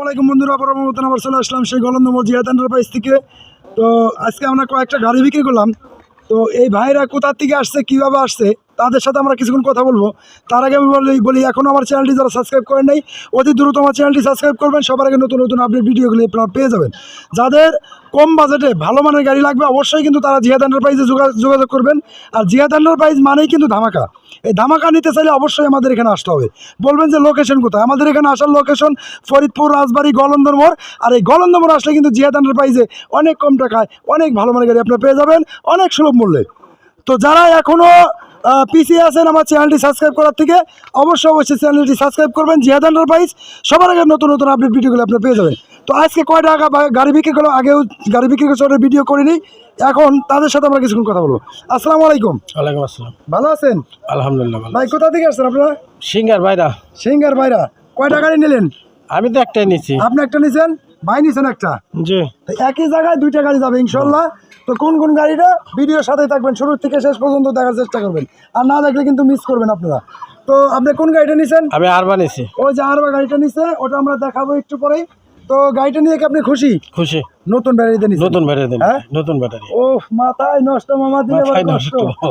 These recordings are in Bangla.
আলাইকুম বন্ধুরা, আবার চলে আসলাম সেই গলন্দমোড় জিহাদ এন্টারপ্রাইজ থেকে। তো আজকে আমরা কয়েকটা গাড়ি বিক্রি করলাম। তো এই ভাইরা কোথা থেকে আসছে, কীভাবে আসছে, তাদের সাথে আমরা কিছুক্ষণ কথা বলবো। তার আগে আমি বলি এখনও আমার চ্যানেলটি যারা সাবস্ক্রাইব করেন নাই, অতি দ্রুত আমার চ্যানেলটি সাবস্ক্রাইব করবেন। সবার আগে নতুন নতুন আপডেট ভিডিওগুলি আপনারা পেয়ে যাবেন। যাদের কম বাজেটে ভালো মানের গাড়ি লাগবে অবশ্যই কিন্তু তারা জিহাদ এন্টারপ্রাইজে যোগাযোগ করবেন। আর জিহাদ এন্টারপ্রাইজ মানেই কিন্তু ধামাকা। এই ধামাকা নিতে চাইলে অবশ্যই আমাদের এখানে আসতে হবে। বলবেন যে লোকেশন কোথায়? আমাদের এখানে আসার লোকেশন ফরিদপুর, রাজবাড়ী, গলন্দর মোড়। আর এই গলন্দর মোড় আসলে কিন্তু জিহাদ এন্টারপ্রাইজে অনেক কম টাকায় অনেক ভালো মানের গাড়ি আপনারা পেয়ে যাবেন অনেক সুলভ মূল্যে। তো যারা এখনও পিছিয়ে আছেন আমার চ্যানেলটি সাবস্ক্রাইব করার থেকে, অবশ্যই চ্যানেলটি সাবস্ক্রাইব করবেন। জিহাদ এন্টারপ্রাইজ সবার আগে নতুন নতুন আপডেট ভিডিওগুলো আপনি পেয়ে যাবেন। তো আজকে কয় টাকা গাড়ি বিক্রি করলাম, আগেও গাড়ি বিক্রি করে ভিডিও করিনি, এখন তাদের সাথে আমরা কিছুক্ষণ কথা বলবো। আসসালামু আলাইকুম। ওয়ালাইকুম আসসালাম। ভালো আছেন? আলহামদুলিল্লাহ ভালো। ভাই কোথা থেকে আসছেন আপনারা? সিঙ্গার ভাইরা। সিঙ্গার ভাইরা কয়টা গাড়ি নিলেন? আমি তো একটাই নিছি। আপনি একটা নিছেন, ভাই নিছেন একটা। জি। তো একই জায়গায় দুইটা গাড়ি যাবে ইনশাল্লাহ। তো কোন কোন গাড়িটা ভিডিওর সাথে থাকবেন, শুরু থেকে শেষ পর্যন্ত দেখার চেষ্টা করবেন, আর না দেখলে কিন্তু মিস করবেন আপনারা। তো আপনি কোন গাড়িটা নিছেন? আমি আরবা নিছি। ওই যে আরবা গাড়িটা নিছে, ওটা আমরা দেখাবো একটু পরেই। তো গাড়িটা নিয়ে কি আপনি খুশি? খুশি। নতুন ব্যাটারিতে নিছেন? নতুন ব্যাটারি দেন। হ্যাঁ নতুন ব্যাটারি। ও মাথায় নষ্ট মামা, দিলে মাথায় বড় নষ্ট। কষ্ট।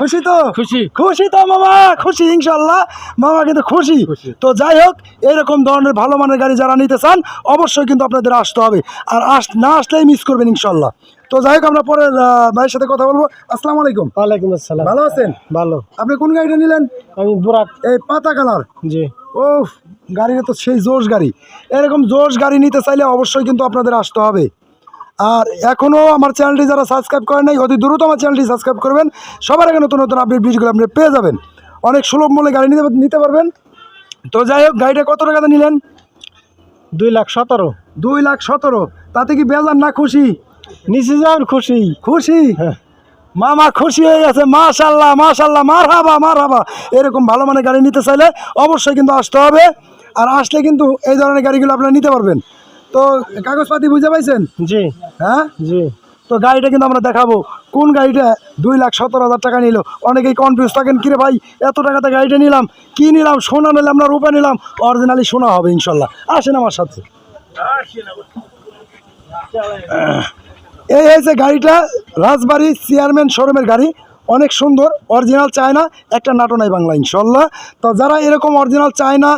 খুশি তো? খুশি। খুশি তো মামা? খুশি ইনশাল্লাহ, মামা কিন্তু খুশি। তো যাই হোক, এরকম ধরনের ভালো মানের গাড়ি যারা নিতে চান অবশ্যই কিন্তু আপনাদের আসতে হবে, আর না আসলেই মিস করবেন ইনশাল্লাহ। তো যাই হোক, আমরা পরে ভাইয়ের সাথে কথা বলবো। আসসালামু আলাইকুম। ওয়ালাইকুম আসসালাম। ভালো আছেন? ভালো। আপনি কোন গাড়িটা নিলেন? আমি বুরাক। এই পাতা কালার। জি। ও গাড়িটা তো সেই জোশ গাড়ি। এরকম জোশ গাড়ি নিতে চাইলে অবশ্যই কিন্তু আপনাদের আসতে হবে। আর এখনও আমার চ্যানেলটি যারা সাবস্ক্রাইব করেন নাই, অতি দ্রুত আমার চ্যানেলটি সাবস্ক্রাইব করবেন। সবার আগে নতুন নতুন আপডেট ভিডিওগুলো আপনি পেয়ে যাবেন, অনেক সুলভ মূল্যে গাড়ি নিতে পারবেন। তো যাই হোক, গাড়িটা কত টাকাতে নিলেন? 2,17,000। 2,17,000। তাতে কি বেজার না খুশি? নিচে যান খুশি। খুশি মামা, খুশি হয়ে গেছে। মাশাল্লাহ মাশাল্লাহ, মারহাবা। এরকম ভালো মানের গাড়ি নিতে চাইলে অবশ্যই কিন্তু আসতে হবে, আর আসলে কিন্তু এই ধরনের গাড়িগুলো আপনারা নিতে পারবেন। তো কাগজপাতি বুঝে পাইছেন? জি। হ্যাঁ জি। তো গাড়িটা কিন্তু আমরা দেখাবো কোন গাড়িটা 2,17,000 টাকা নিল। অনেকেই কনফিউজ থাকেন, কিরে ভাই এত টাকাতে গাড়িটা নিলাম, কি নিলাম, সোনা নিলাম না রূপা নিলাম? অরিজিনালি সোনা হবে ইনশাল্লাহ। আসেন আমার সাথে। এই হয়েছে গাড়িটা, রাজবাড়ি চেয়ারম্যান শোরুমের গাড়ি, অনেক সুন্দর, অরিজিনাল চায়না, একটা নাটো নাই বাংলা ইনশাল্লাহ। তো যারা এরকম অরিজিনাল চায়না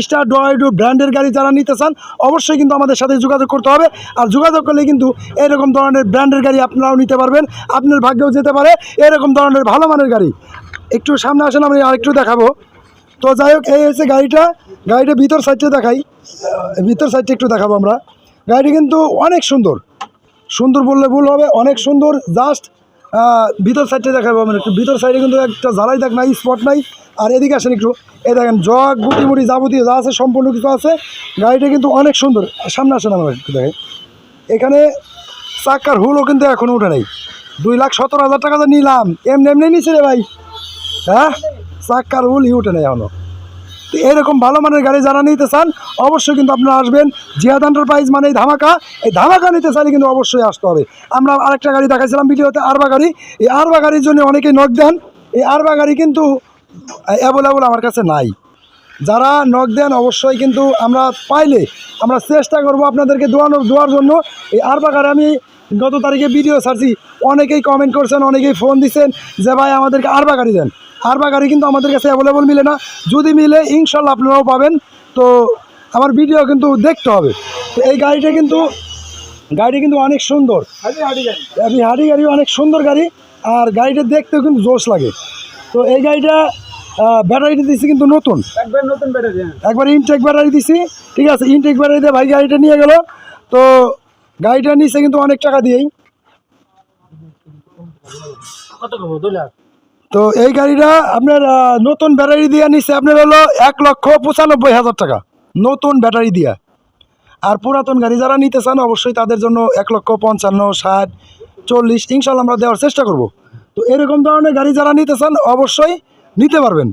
স্টার ডয়েডু ব্র্যান্ডের গাড়ি যারা নিতে চান অবশ্যই কিন্তু আমাদের সাথে যোগাযোগ করতে হবে। আর যোগাযোগ করলে কিন্তু এরকম ধরনের ব্র্যান্ডের গাড়ি আপনারাও নিতে পারবেন, আপনার ভাগ্যেও যেতে পারে এরকম ধরনের ভালো মানের গাড়ি। একটু সামনে আসেন, আমি আরেকটু দেখাবো। তো যাই হোক, এই হচ্ছে গাড়িটা ভিতর সাইডটা দেখাই, ভিতর সাইডটা একটু দেখাবো আমরা। গাড়িটা কিন্তু অনেক সুন্দর বললে ভুল হবে, অনেক সুন্দর। জাস্ট ভিতর সাইডটা দেখাবো আমরা একটু। ভিতর সাইডে কিন্তু একটা জ্বালাই দাগ নাই, স্পট নাই। আর এদিকে আসেন একটু, এই দেখেন জগ গুটি যাবতীয় যা আছে সম্পূর্ণ কিছু আছে। গাড়িটা কিন্তু অনেক সুন্দর। সামনে আসেন আমরা একটু দেখেন, এখানে চাক্কার হুলও কিন্তু এখনও উঠে নাই। 2,17,000 টাকা তো নিলাম, এমনি নিচ্ছে রে ভাই। হ্যাঁ, চাক্কার হুলই উঠে নেই এখনও। তো এরকম ভালো মানের গাড়ি যারা নিতে চান অবশ্যই কিন্তু আপনারা আসবেন। জিহাদ এন্টারপ্রাইজ মানে এই ধামাকা, এই ধামাকা নিতে চাইলে কিন্তু অবশ্যই আসতে হবে। আমরা আরেকটা গাড়ি দেখাইছিলাম ভিডিওতে, আরবা গাড়ি। এই আরবা গাড়ির জন্য অনেকেই নক দেন, এই আরবা গাড়ি কিন্তু অ্যাভেলেবল আমার কাছে নাই। যারা নক দেন অবশ্যই কিন্তু আমরা পাইলে আমরা চেষ্টা করব আপনাদেরকে দেওয়ার জন্য। এই আরবা গাড়ি আমি গত তারিখে ভিডিও ছাড়ছি, অনেকেই কমেন্ট করছেন, অনেকেই ফোন দিচ্ছেন যে ভাই আমাদেরকে আরবা গাড়ি দেন। আরবা গাড়ি কিন্তু আমাদের কাছে অ্যাভেলেবল মিলে না, যদি মিলে ইনশাল্লাহ আপনারাও পাবেন। তো আমার ভিডিও কিন্তু দেখতে হবে। তো এই গাড়িটা কিন্তু অনেক সুন্দর, হাডি গাড়ি, অনেক সুন্দর গাড়ি, আর গাড়িটা দেখতেও কিন্তু জোশ লাগে। তো এই গাড়িটা ব্যাটারিটা দিচ্ছি কিন্তু নতুন, একবার ইনটেক ব্যাটারি দিছি। ঠিক আছে, ইনটেক ব্যাটারি দিয়ে ভাই গাড়িটা নিয়ে গেল। তো গাড়িটা নিচ্ছে কিন্তু অনেক টাকা দিয়েই। তো এই গাড়িটা আপনার নতুন ব্যাটারি দিয়ে নিচ্ছে আপনার হলো 1,95,000 টাকা নতুন ব্যাটারি দিয়া। আর পুরাতন গাড়ি যারা নিতে চান অবশ্যই তাদের জন্য 1,55,000, 60, 40 ইনশাল্লাহ আমরা দেওয়ার চেষ্টা করব। তো এরকম ধরনের গাড়ি যারা নিতে চান অবশ্যই নিতে পারবেন।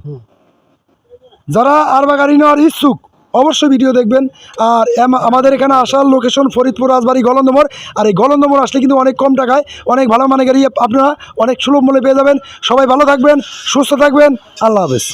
যারা আরবা গাড়ি নেওয়ার ইচ্ছুক অবশ্যই ভিডিও দেখবেন। আর আমাদের এখানে আসার লোকেশন ফরিদপুর, রাজবাড়ী, গলন্দর মোড়। আর এই গলন্দর মোড় আসলে কিন্তু অনেক কম টাকায় অনেক ভালো মানের গাড়ি আপনারা অনেক সুলভ মূল্যে পেয়ে যাবেন। সবাই ভালো থাকবেন, সুস্থ থাকবেন, আল্লাহ হাফেজ।